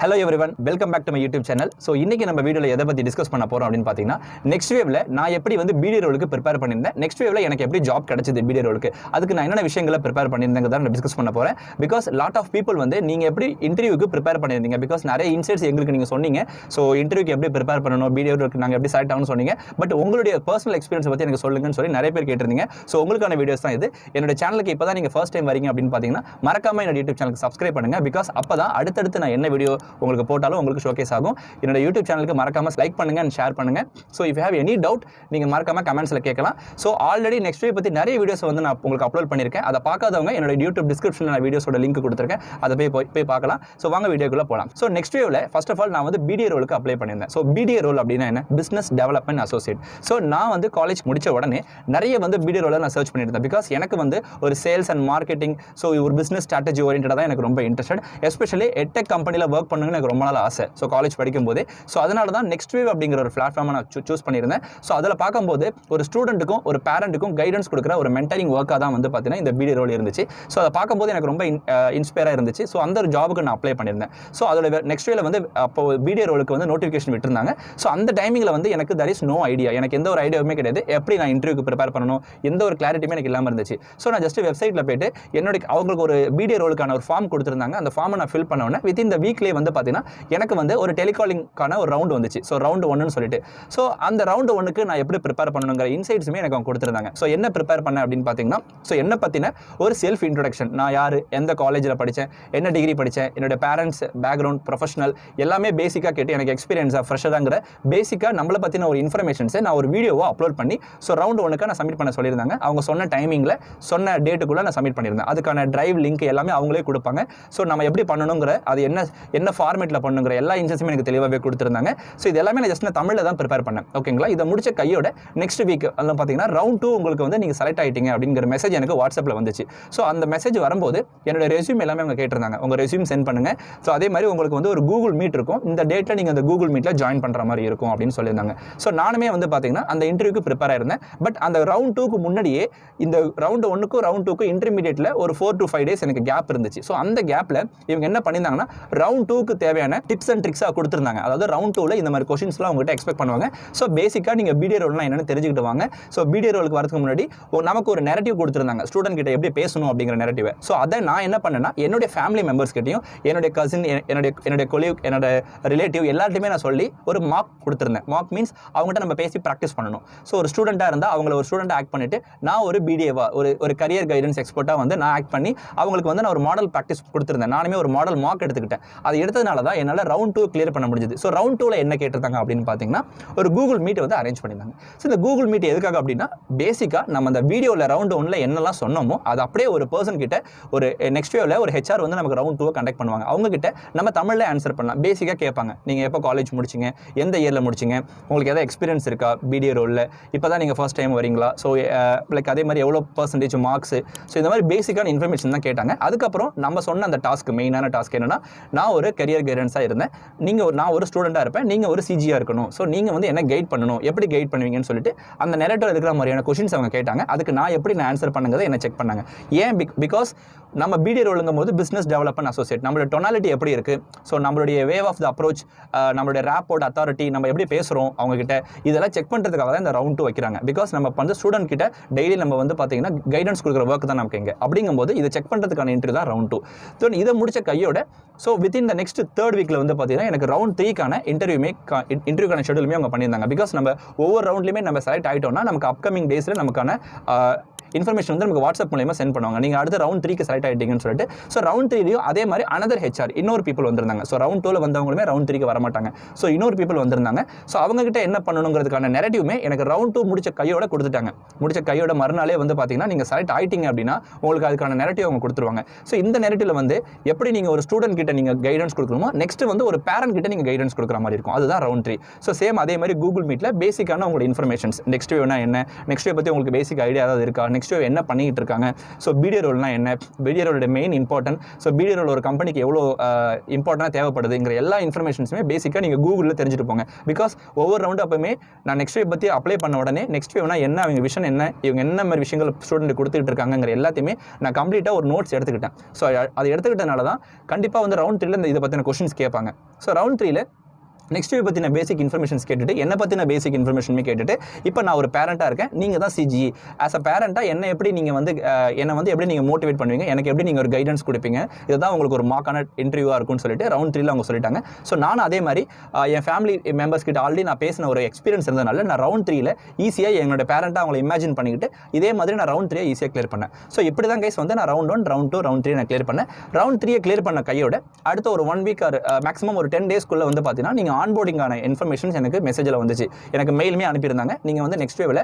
Hello everyone, welcome back to my YouTube channel. So இன்னைக்கு நம்ம வீடியோல எதை பத்தி டிஸ்கஸ் பண்ண போறோம் அப்படினு பாத்தீங்கன்னா நெக்ஸ்ட் வேவ்ல நான் எப்படி வந்து பிடி ரோலுக்கு ப்ரிப்பேர் பண்ணிருந்தேன், நெக்ஸ்ட் வேவ்ல எனக்கு எப்படி ஜாப் கிடைச்சது பிடி ரோலுக்கு, அதுக்கு நான் என்னென்ன விஷயங்களை ப்ரிப்பேர் பண்ணிருந்தேங்கறத நான் டிஸ்கஸ் பண்ண போறேன். பிகாஸ் லாட் ஆஃப் பீப்பிள் வந்து நீங்க எப்படி இன்டர்வியூக்கு ப்ரிப்பேர் பண்ணிருந்தீங்க, பிகாஸ் நிறைய இன்சைட்ஸ் எங்களுக்கு நீங்க சொன்னீங்க. ஸோ இன்டர்வியூக்கு எப்படி ப்ரிப்பேர் பண்ணணும், பிடி ரோலுக்கு நாங்க எப்படி செலக்ட் ஆகணும்னு சொன்னீங்க. பட் உங்களுடைய பர்சனல் எக்ஸ்பீரியன்ஸ் பத்தி எனக்கு சொல்லுங்கன்னு சொல்லி நிறைய பேர் கேட்டிருந்தீங்க. ஸோ உங்களுக்கான வீடியோஸ் தான் இது. என்னோட சேனலுக்கு இப்பதான் நீங்க ஃபர்ஸ்ட் டைம் வரீங்க அப்படின்னு பாத்தீங்கன்னா மறக்காம என்னோட யூடியூப் சேனலுக்கு சப்ஸ்கிரைப் பண்ணுங்க. பிகாஸ் அப்பதான் அடுத்தடுத்து நான் என்ன வீடியோ உங்களுக்கு போட்டாலும் உங்களுக்கு ஷோகேஸ் ஆகும். என்னோட யூடியூப் சேனலுக்கு மறக்காம லைக் பண்ணுங்க அண்ட் ஷேர் பண்ணுங்க. So if you have any doubt நீங்க மறக்காம கமெண்ட்ஸ்ல கேட்கலாம். ஸோ ஆல்ரெடி நெக்ஸ்ட் வீக் பத்தி நிறைய வீடியோஸ் வந்து நான் உங்களுக்கு அப்லோட் பண்ணியிருக்கேன். அதை பார்க்காதவங்க என்னோட யூடியூப் டிஸ்கிரிப்ஷனில் நான் வீடியோஸோட லிங்க் கொடுத்துருக்கேன், அதை போய் பார்க்கலாம். ஸோ வாங்க வீடியோக்குள்ள போகலாம். ஸோ நெக்ஸ்ட் வேவ்ல ஃபர்ஸ்ட் ஆஃப் ஆல் நான் வந்து பிடிஏ ரோலுக்கு அப்ளை பண்ணியிருந்தேன். ஸோ பிடிஏ ரோல் அப்படின்னா என்ன, பிசினஸ் டெவலப்மெண்ட் அசோசியேட். ஸோ நான் வந்து காலேஜ் முடிச்ச உடனே நிறைய வந்து பிடிஏ ரோலை நான் சர்ச் பண்ணியிருந்தேன். பிகாஸ் எனக்கு வந்து ஒரு சேல்ஸ் அண்ட் மார்க்கெட்டிங், ஸோ ஒரு பிசினஸ் ஸ்ட்ராட்டஜி ஓரியன்டாக தான் எனக்கு ரொம்ப இன்ட்ரெஸ்ட். எஸ்பெஷலி எட்டெக் கம்பெனியில் ஒர்க் பண்ணுங்கன்னு எனக்கு ரொம்ப நாள் ஆசை. ஸோ காலேஜ் படிக்கும் போது ஸோ அதனால தான் நெக்ஸ்ட் வேவ் அப்படிங்கிற ஒரு பிளாட்ஃபார்மை நான் சூஸ் பண்ணியிருந்தேன். ஸோ அதில் பார்க்கும்போது ஒரு ஸ்டூடெண்ட்டுக்கும் ஒரு பேரண்ட்டுக்கும் கைடன்ஸ் கொடுக்குற ஒரு மென்டரிங் ஒர்க்காக தான் வந்து பார்த்தீங்கன்னா இந்த பிடி ரோல் இருந்துச்சு. ஸோ அதை பார்க்கும்போது எனக்கு ரொம்ப இன்ஸ்பயராக இருந்துச்சு. ஸோ அந்த ஒரு ஜாபுக்கு நான் அப்ளை பண்ணியிருந்தேன். ஸோ அதோட நெக்ஸ்ட் வேல வந்து அப்போ பிடி ரோலுக்கு வந்து நோட்டிஃபிகேஷன் விட்டுருந்தாங்க. ஸோ அந்த டைமிங்கில் வந்து எனக்கு தர் இஸ் நோ ஐடியா, எனக்கு எந்த ஒரு ஐடியாவுமே கிடையாது. எப்படி நான் இன்டர்வியூக்கு ப்ரிப்பேர் பண்ணணும், எந்த ஒரு கிளாரிட்டியுமே எனக்கு இல்லாமல் இருந்துச்சு. ஸோ நான் ஜஸ்ட் வெப்சைட்டில் போயிட்டு என்னோட அவங்களுக்கு ஒரு பிடி ரோலுக்கான ஒரு ஃபார்ம் கொடுத்துருந்தாங்க. அந்த ஃபார்மை நான் ஃபில் பண்ண உடனே வித்தின் த வீக்லேயே வந்து பார்த்தீங்கன்னா எனக்கு வந்து ஒரு டெலிகாலிங்கான ஒரு ரவுண்ட் வந்துச்சு. ஸோ ரவுண்ட் 1ன்னு சொல்லிட்டு, ஸோ அந்த ரவுண்ட் 1க்கு நான் எப்படி ப்ரிப்பேர் பண்ணணுங்கிற இன்சைட்ஸுமே எனக்கு அவங்க கொடுத்துருந்தாங்க. ஸோ என்ன ப்ரிப்பேர் பண்ண அப்படின்னு பார்த்தீங்கன்னா, ஸோ என்ன பற்றின ஒரு செல்ஃப் இன்ட்ரோடக்ஷன், நான் யார், எந்த காலேஜில் படித்தேன், என்ன டிகிரி படித்தேன், என்னோட பேரண்ட்ஸ் பேக்ரவுண்ட், ப்ரொஃபஷனல் எல்லாமே பேசிக்காக கேட்டு எனக்கு எக்ஸ்பீரியன்ஸாக ஃப்ரெஷ்ஷாங்கிற பேசிக்காக நம்மளை பற்றின ஒரு இன்ஃபர்மேஷன்ஸை நான் ஒரு வீடியோவை அப்லோட் பண்ணி ஸோ ரவுண்ட் 1க்கு நான் சப்மிட் பண்ண சொல்லியிருந்தாங்க. அவங்க சொன்ன டைமிங்கில் சொன்ன டேட்டுக்குள்ளே நான் சப்மிட் பண்ணியிருந்தேன். அதுக்கான டிரைவ் லிங்க் எல்லாமே அவங்களே கொடுப்பாங்க. ஸோ நம்ம எப்படி பண்ணணுங்கிற, அது என்ன ஃபார்மேட்டில் பண்ணணுங்கிற எல்லா இன்சைட்ஸுமே எனக்கு தெளிவாகவே கொடுத்துருந்தாங்க. ஸோ இது எல்லாமே நான் ஜஸ்ட் தமிழில் தான் ப்ரிப்பேர் பண்ணேன். ஓகேங்களா, இதை முடிச்ச கையோட நெக்ஸ்ட் வீக் அதில் பார்த்தீங்கன்னா ரவுண்ட் 2 உங்களுக்கு வந்து நீங்கள் செலக்ட் ஆகிட்டீங்க அப்படிங்கிற மெசேஜ் எனக்கு வாட்ஸ்அப்பில் வந்துச்சு. ஸோ அந்த மெசேஜ் வரும்போது என்னோட ரெஸ்யூம் எல்லாமே அவங்க கேட்டிருந்தாங்க, உங்கள் ரெஸ்யூம் சென்ட் பண்ணுங்க. ஸோ அதே மாதிரி உங்களுக்கு வந்து ஒரு கூகுள் மீட் இருக்கும், இந்த டேட்டில் நீங்கள் அந்த கூகுள் மீட்டில் ஜாயின் பண்ணுற மாதிரி இருக்கும் அப்படின்னு சொல்லியிருந்தாங்க. ஸோ நானுமே வந்து பார்த்தீங்கன்னா அந்த இன்டர்வியூக்கு ப்ரிப்பேர் ஆயிருந்தேன். பட் அந்த ரவுண்ட் 2க்கு முன்னாடியே இந்த ரவுண்ட் 1க்கும் ரவுண்ட் 2க்கும் இன்டர்மீடியேட்டில் ஒரு 4 to 5 days எனக்கு கேப் இருந்துச்சு. ஸோ அந்த கேப்பில் இவங்க என்ன பண்ணியிருந்தாங்கன்னா ரவுண்ட் 2க்கு தேவையான டிப்ஸ் அண்ட் ட்ரிக்ஸாக கொடுத்துருந்தாங்க. அதாவது ரவுண்ட் 2ல இந்த மாதிரி கொஸ்டின்ஸ்லாம் உங்கள்கிட்ட எக்ஸ்பெக்ட் பண்ணுவாங்க. ஸோ பேசிக்காக நீங்கள் பிடி ரோல்னா என்னென்னு தெரிஞ்சுக்கிட்டு வாங்க. ஸோ பிடி ரோலுக்கு வரதுக்கு முன்னாடி நமக்கு ஒரு நெரட்டிவ் கொடுத்துருந்தாங்க, ஸ்டூடெண்ட் கிட்ட எப்படி பேசணும் அப்படிங்கிற நெரட்டிவ். ஸோ அதை நான் என்ன பண்ணேன்னா என்னுடைய ஃபேமிலி மெம்பர்ஸ் கிட்டையும், என்னுடைய கசின், என்னுடைய கொலீக், என்னோட ரிலேட்டிவ் எல்லாத்தையுமே நான் சொல்லி ஒரு மார்க் கொடுத்துருந்தேன். மார்க் மீன்ஸ் அவங்ககிட்ட நம்ம பேசி ப்ராக்டிஸ் பண்ணணும். ஸோ ஒரு ஸ்டூடெண்ட்டாக இருந்தால் அவங்கள ஒரு ஸ்டூடெண்ட் ஆக்ட் பண்ணிட்டு நான் ஒரு பிடிஏவா ஒரு கரியர் கைடன்ஸ் எக்ஸ்பர்ட்டாக வந்து நான் ஆக்ட் பண்ணி அவங்களுக்கு வந்து நான் ஒரு மாடல் ப்ராக்டிஸ் கொடுத்துருந்தேன். நானுமே ஒரு மாடல் மார்க் எடுத்துக்கிட்டேன். அதை எடுத்ததுனால தான் என்னால் ரவுண்ட் 2 கிளியர் பண்ண முடிஞ்சது. ஸோ ரவுண்ட் 2ல என்ன கேட்டிருந்தாங்க அப்படின்னு பார்த்தீங்கன்னா ஒரு கூகுள் மீட் வந்து அரேஞ்ச் பண்ணியிருந்தாங்க. ஸோ இந்த கூகுள் மீட் எதுக்காக அப்படின்னா பேசிக்காக நம்ம அந்த வீடியோவில் ரவுண்ட் 1ல என்னெல்லாம் சொன்னோமோ அது அப்படியே ஒரு பர்சன் கிட்ட ஒரு நெக்ஸ்ட் வேவ்ல ஒரு ஹெச்ஆர் வந்து நமக்கு ரவுண்ட் 2 கண்டக்ட் பண்ணுவாங்க. அவங்க கிட்ட நம்ம தமிழில் ஆன்சர் பண்ணலாம். பேசிக்காக கேட்பாங்க, நீங்கள் எப்போ காலேஜ் முடிச்சிங்க, எந்த இயரில் முடிச்சிங்க, உங்களுக்கு எதாவது எக்ஸ்பீரியன்ஸ் இருக்கா பிடிஏ ரோலில், இப்போ தான் நீங்கள் ஃபர்ஸ்ட் டைம் வரீங்களா, ஸோ லைக் அதே மாதிரி எவ்வளோ பர்சன்டேஜ் மார்க்ஸ், ஸோ இந்த மாதிரி பேசிக்கான இன்ஃபர்மேஷன் தான் கேட்டாங்க. அதுக்கப்புறம் நம்ம சொன்ன அந்த டாஸ்க், மெயினான டாஸ்க் என்னன்னா, நான் ஒரு கரியர் கைடன்ஸாக இருந்தேன், நான் ஒரு ஸ்டூடெண்ட்டாக இருப்பேன், நீங்கள் ஒரு சிஜியாக இருக்கணும். ஸோ நீங்கள் வந்து என்ன கைட் பண்ணணும், எப்படி கைட் பண்ணுவீங்கன்னு சொல்லிட்டு அந்த நெரேட்டிவ் இருக்கிற மாதிரியான கொஸ்டின்ஸ் அவங்க கேட்டாங்க. அதுக்கு நான் எப்படி நான் ஆன்சர் பண்ணுங்கிறத என்ன செக் பண்ணாங்க. ஏன் பிகாஸ் நம்ம பிடி ரோலுங்கும் போது பிஸ்னஸ் டெவலப்மெண்ட் அசோசியேட், நம்மளோட டொனாலிட்டி எப்படி இருக்குது, ஸோ நம்மளுடைய வே ஆஃப் த அப்ரோச், நம்மளுடைய ரேப்போட அத்தாரிட்டி, நம்ம எப்படி பேசுகிறோம் அவங்ககிட்ட, இதெல்லாம் செக் பண்ணுறதுக்காக தான் இந்த ரவுண்ட் 2 வைக்கிறாங்க. பிகாஸ் நம்ம வந்து ஸ்டூடெண்ட் கிட்ட டெய்லி நம்ம வந்து பார்த்தீங்கன்னா கைடன்ஸ் கொடுக்குற ஒர்க் தான் நமக்கு இங்கே. அப்படிங்கும்போது இதை செக் பண்ணுறதுக்கான இன்டர்வியூ தான் ரவுண்ட் 2. ஸோ இதை முடிச்ச கையோட so within the next 3rd வீக்கில் வந்து பார்த்தீங்கன்னா எனக்கு ரவுண்ட் 3க்கான இன்டர்வியூக்கான ஷெடியூலுமே அவங்க பண்ணியிருந்தாங்க. பிகாஸ் நம்ம ஒவ்வொரு ரவுண்ட்லையுமே நம்ம செலக்ட் ஆகிட்டோம்னா நமக்கு அப்கமிங் டேஸில் நமக்கான இன்ஃபர்மேஷன் வந்து நமக்கு வாட்ஸ்அப் மூலமா சென்ட் பண்ணுவாங்க. நீங்கள் அடுத்த ரவுண்ட் 3க்கு செலக்ட் ஆகிட்டீங்கன்னு சொல்லிட்டு. ஸோ ரவுண்ட் 3லையும் அதே மாதிரி அனதர் ஹெச்ஆர் இன்னொரு பீப்பிள் வந்திருந்தாங்க. ஸோ ரவுண்ட் 2ல வந்தவங்களுமே ரவுண்ட் 3க்கு வர மாட்டாங்க. ஸோ இன்னொரு பீப்பிள் வந்திருந்தாங்க. ஸோ அவங்ககிட்ட என்ன பண்ணணுங்கிறதுக்கான நெரட்டிவ்மே எனக்கு ரவுண்ட் 2 முடிச்ச கையோட கொடுத்துட்டாங்க. முடிச்ச கையோட மறுநாளே வந்து பார்த்தீங்கன்னா நீங்கள் செலக்ட் ஆகிட்டீங்க அப்படின்னா உங்களுக்கு அதுக்கான நெரட்டிவ் அவங்க கொடுத்துருவாங்க. ஸோ இந்த நெரட்டிவ்ல வந்து எப்படி நீங்கள் ஒரு ஸ்டூடெண்ட் கிட்ட நீங்கள் கைடன்ஸ் கொடுக்கணுமோ நெக்ஸ்ட் வந்து ஒரு பேரண்ட் கிட்ட நீங்கள் கைடன்ஸ் கொடுக்குற மாதிரி இருக்கும். அதுதான் ரவுண்ட் 3. ஸோ சேம் அதே மாதிரி கூகுள் மீட்டில் பேசிக்கான உங்களோட இன்ஃபர்மேஷன்ஸ், நெக்ஸ்ட் வேவ்னா என்ன, நெக்ஸ்ட் வே பற்றி உங்களுக்கு பேசிக் ஐடியா ஏதாவது இருக்கா, நெக்ஸ்ட் வேவ் என்ன பண்ணிட்டு இருக்காங்க, ஸோ பிடிஏ ரோல்னா என்ன, பிடிஏ ரோலோட main important, so BDA role ஒரு கம்பெனிக்கு எவ்வளோ இம்பார்ட்டன்டாக தேவைப்படுதுங்கிற எல்லா இன்ஃபர்மேஷன்ஸுமே பேசிக்காக நீங்கள் கூகுளில் தெரிஞ்சுட்டு போங்க. பிகாஸ் ஒவ்வொரு ரவுண்டு அப்போவுமே நான் நெக்ஸ்ட் வேவ் பற்றி அப்ளை பண்ண உடனே நெக்ஸ்ட் வேவ்னா என்ன, அவங்க விஷன் என்ன, இவங்க என்ன மாதிரி விஷயங்கள் ஸ்டூடெண்ட் கொடுத்துட்டு இருக்காங்கிற எல்லாத்தையுமே நான் கம்ப்ளீட்டாக ஒரு நோட்ஸ் எடுத்துக்கிட்டேன். ஸோ அதை எடுத்துக்கிட்டனால தான் கண்டிப்பாக வந்து ரவுண்ட் 3ல இதை பற்றின கொஸ்டின்ஸ் கேட்பாங்க. ஸோ ரவுண்ட் 3ல நெக்ஸ்ட் வேவ் பற்றின பேசிக் இன்ஃபர்மேஷன்ஸ் கேட்டுட்டு என்னை பற்றின பேசிக் இன்ஃபர்மேஷனுமே கேட்டுட்டு இப்போ நான் ஒரு பேரண்ட்டாக இருக்கேன், நீங்கள் தான் சிஜிஇ. ஆஸ் அ பேரண்ட்டாக என்ன எப்படி நீங்கள் வந்து என்னை வந்து எப்படி நீங்கள் மோட்டிவேட் பண்ணுவீங்க, எனக்கு எப்படி நீங்கள் ஒரு கைடன்ஸ் கொடுப்பீங்க, இதுதான் உங்களுக்கு ஒரு மாக்கான இன்டர்வியூவாக இருக்கும்னு சொல்லிட்டு ரவுண்ட் 3ல அவங்க சொல்லிட்டாங்க. ஸோ நானும் அதே மாதிரி என் ஃபேமிலி மெம்பர்ஸ் கிட்ட ஆல்ரெடி நான் பேசின ஒரு எக்ஸ்பீரியன்ஸ் இருந்ததுனால நான் ரவுண்ட் 3ல ஈஸியாக என்னோட பேரண்ட்டாக அவங்களை இமேஜின் பண்ணிக்கிட்டு இதே மாதிரி நான் ரவுண்ட் 3 ஈஸியாக கிளியர் பண்ணேன். ஸோ இப்படி தான் கைஸ் வந்து நான் ரவுண்ட் 1, ரவுண்ட் 2, ரவுண்ட் 3 நான் கிளியர் பண்ணேன். ரவுண்ட் 3 கிளியர் பண்ண கையோட அடுத்த ஒரு 1 வீக் மேக்ஸிமம் ஒரு 10 டேஸ்க்குள்ளே வந்து பார்த்தீங்கன்னா நீங்கள் ஆன்போர்டிங்கான இன்ஃபர்மேஷன்ஸ் எனக்கு மெசேஜில் வந்துச்சு, எனக்கு மெயிலுமே அனுப்பியிருந்தாங்க. நீங்கள் வந்து நெக்ஸ்ட் வேவ்ல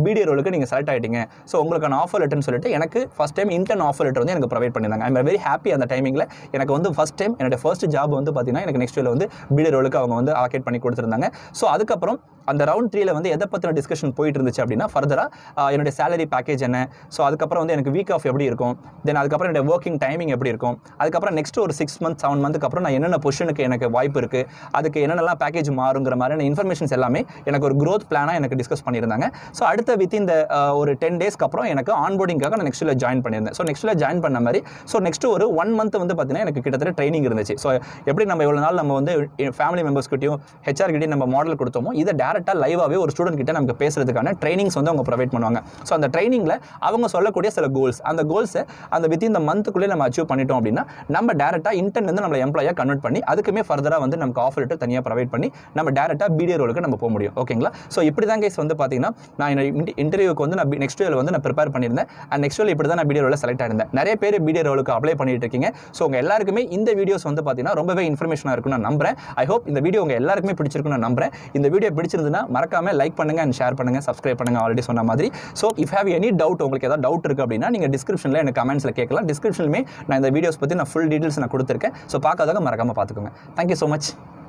பிடிஏ ரோலுக்கு நீங்கள் செலக்ட் ஆகிட்டீங்க, ஸோ உங்களுக்கான ஆஃபர் லெட்டர்னு சொல்லிட்டு எனக்கு first time intern offer letter வந்து எனக்கு ப்ரொவைட் பண்ணியிருந்தாங்க. I am very happy. அந்த டைமிங்கில் எனக்கு வந்து ஃபஸ்ட் டைம் என்னோட ஃபர்ஸ்ட் ஜாப் வந்து பார்த்தீங்கன்னா எனக்கு நெக்ஸ்ட் வேவ்ல வந்து பிடிஏ ரோலுக்கு அவங்க வந்து அலோகேட் பண்ணி கொடுத்துருந்தாங்க. ஸோ அதுக்கப்புறம் அந்த ரவுண்ட் 3ல வந்து எதை பற்றின டிஸ்கஷன் போயிட்டு இருந்துச்சு அப்படின்னா ஃபர்தராக என்னுடைய சேலரி பேக்கேஜ் என்ன, ஸோ அதுக்கப்புறம் வந்து எனக்கு வீக் ஆஃப் எப்படி இருக்கும், தென் அதுக்கப்புறம் என்னோட ஒர்க்கிங் டைமிங் எப்படி இருக்கும், அதுக்கப்புறம் நெக்ஸ்ட் ஒரு 6 months 7 months அப்புறம் நான் என்னென்ன பொசிஷனுக்கு எனக்கு வாய்ப்பு இருக்குது, அதுக்கு என்னென்னலாம் பேக்கேஜ் மாறுங்கிற மாதிரியான இன்ஃபர்மேஷன்ஸ் எல்லாமே எனக்கு ஒரு growth பிளானாக எனக்கு டிஸ்கஸ் பண்ணியிருந்தாங்க. ஸோ அடுத்த வித்தின் இந்த ஒரு 10 டேஸ்க்கு அப்புறம் எனக்கு ஆன்போர்டிங்காக நான் நெக்ஸ்ட்டில் ஜாயின் பண்ணியிருந்தேன். ஸோ நெக்ஸ்ட்டில் ஜாயின் பண்ண மாதிரி ஸோ நெக்ஸ்ட் ஒரு 1 month வந்து பார்த்தீங்கன்னா எனக்கு கிட்டத்தட்ட ட்ரைனிங் இருந்துச்சு. ஸோ எப்படி நம்ம எவ்வளோ நாள் நம்ம வந்து ஃபேமிலி மெம்பர்ஸ்கிட்டையும் ஹெச்ஆர் கிட்டையும் நம்ம மாடல் கொடுத்தோமோ இதை டேரெக்டாக லைவாகவே ஒரு ஸ்டூடெண்ட் கிட்ட நமக்கு பேசுறதுக்கான ட்ரைனிங்ஸ் வந்து அவங்க ப்ரொவைட் பண்ணுவாங்க. ஸோ அந்த ட்ரைனிங்கில் அவங்க சொல்லக்கூடிய சில கோல்ஸ், அந்த கோல்ஸை அந்த வித்தின் இந்த மந்த்துக்குள்ளே நம்ம அச்சீவ் பண்ணிட்டோம் அப்படின்னா நம்ம டேரெக்டாக இன்டர்ன்லேருந்து நம்மளை எம்ப்ளாயாக கன்வெர்ட் பண்ணி அதுக்குமே ஃபர்தராக வந்து நமக்கு ஆஃபர் லெட்டர் தனியாக ப்ரொவைட் பண்ணி நம்ம டேரெக்டாக பிடிஏ ரோலுக்கு நம்ம போக முடியும். ஓகேங்களா? ஸோ இப்படி தான் கேஸ் வந்து பார்த்தீங்கன்னா நான் இன்டர்வியூக்கு வந்து நான் நெக்ஸ்ட் வேல வந்து நான் ப்ரிப்பேர் பண்ணியிருந்தேன். அண்ட் நெக்ஸ்ட் வேல இப்படி தான் நான் பிடிஏ ரோலில் செலக்ட் ஆயிருந்தேன். நிறைய பேர் பிடிஏ ரோலுக்கு அப்ளை பண்ணிட்டு இருக்கீங்க. ஸோ உங்கள் எல்லாருக்குமே இந்த வீடியோஸ் வந்து பார்த்தீங்கன்னா ரொம்பவே இன்ஃபர்மேஷனாக இருக்கும்னு நான் நம்புறேன். ஐ ஹோப் இந்த வீடியோ உங்கள் எல்லாருக்குமே பிடிச்சிருக்குன்னு நான் நம்புறேன். இந்த வீடியோ பிடிச்சிருந்ததுன்னா மறக்காம லைக் பண்ணுங்க அண்ட் ஷேர் பண்ணுங்க, சப்ஸ்கிரைப் பண்ணுங்க ஆல்ரெடி சொன்ன மாதிரி. So if have any doubt, உங்களுக்கு ஏதாவது டவுட் இருக்குது அப்படின்னா நீங்கள் டிஸ்கிரிப்ஷனில் எனக்கு கமெண்ட்ஸில் கேட்கலாம். டிஸ்கிரிப்ஷன்லேயுமே நான் இந்த வீடியோஸ் பற்றி நான் ஃபுல் டீட்டெயில்ஸ் நான் கொடுத்துருக்கேன். ஸோ பார்க்காதவங்க மறக்காமல் பார்த்துக்கோங்க. Thank you so much.